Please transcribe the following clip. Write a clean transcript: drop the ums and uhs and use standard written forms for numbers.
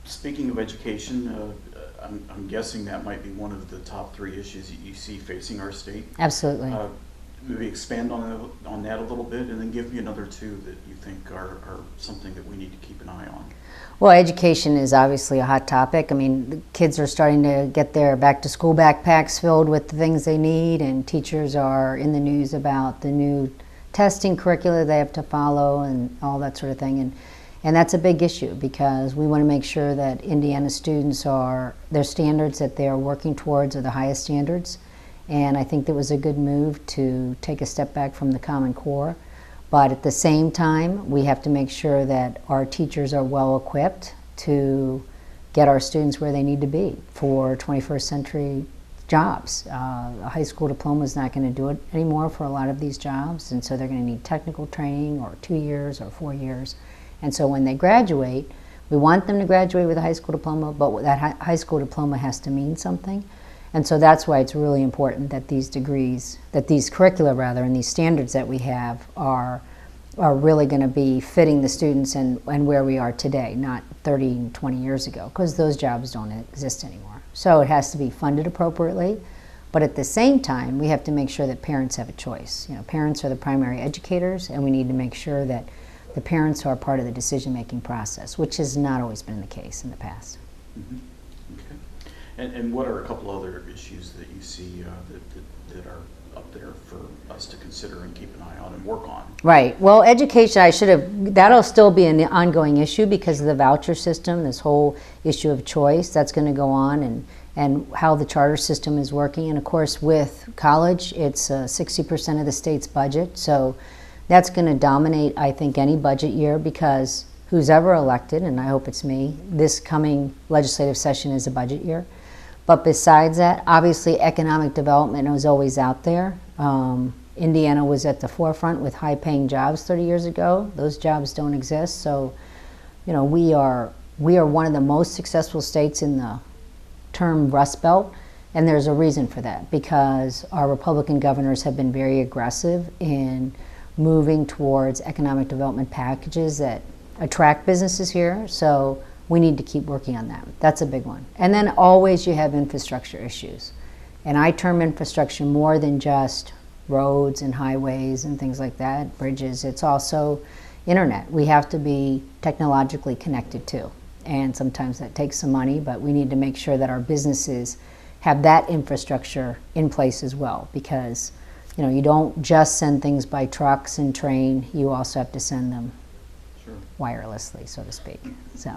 Speaking of education, I'm guessing that might be one of the top three issues that you see facing our state. Absolutely. Maybe expand on that a little bit, and then give me another two that you think are something that we need to keep an eye on. Well, education is obviously a hot topic. I mean, the kids are starting to get their back to school backpacks filled with the things they need, and teachers are in the news about the new testing curricula they have to follow and all that sort of thing. And that's a big issue because we want to make sure that Indiana students their standards that they're working towards are the highest standards. And I think that was a good move to take a step back from the Common Core. But at the same time, we have to make sure that our teachers are well equipped to get our students where they need to be for 21st century jobs. A high school diploma is not going to do it anymore for a lot of these jobs, and so they're going to need technical training or 2 years or 4 years. And so when they graduate, we want them to graduate with a high school diploma, but that high school diploma has to mean something. And so that's why it's really important that these degrees, that these curricula rather, and these standards that we have are really going to be fitting the students and where we are today, not 30 and 20 years ago, because those jobs don't exist anymore. So it has to be funded appropriately, but at the same time, we have to make sure that parents have a choice. You know, parents are the primary educators, and we need to make sure that the parents are part of the decision-making process, which has not always been the case in the past. Mm-hmm. And what are a couple other issues that you see that are up there for us to consider and keep an eye on and work on? Right. Well, education, that'll still be an ongoing issue because of the voucher system, this whole issue of choice, that's going to go on, and how the charter system is working. And of course, with college, it's 60% of the state's budget. So that's going to dominate, I think, any budget year because who's ever elected, and I hope it's me, this coming legislative session is a budget year. But besides that, obviously economic development was always out there. Indiana was at the forefront with high-paying jobs 30 years ago. Those jobs don't exist. So, you know, we are one of the most successful states in the term Rust Belt, and there's a reason for that because our Republican governors have been very aggressive in moving towards economic development packages that attract businesses here. So we need to keep working on that. That's a big one. And then always you have infrastructure issues. And I term infrastructure more than just roads and highways and things like that, bridges. It's also internet. We have to be technologically connected too. And sometimes that takes some money, but we need to make sure that our businesses have that infrastructure in place as well because you know, you don't just send things by trucks and train, you also have to send them wirelessly, so to speak. So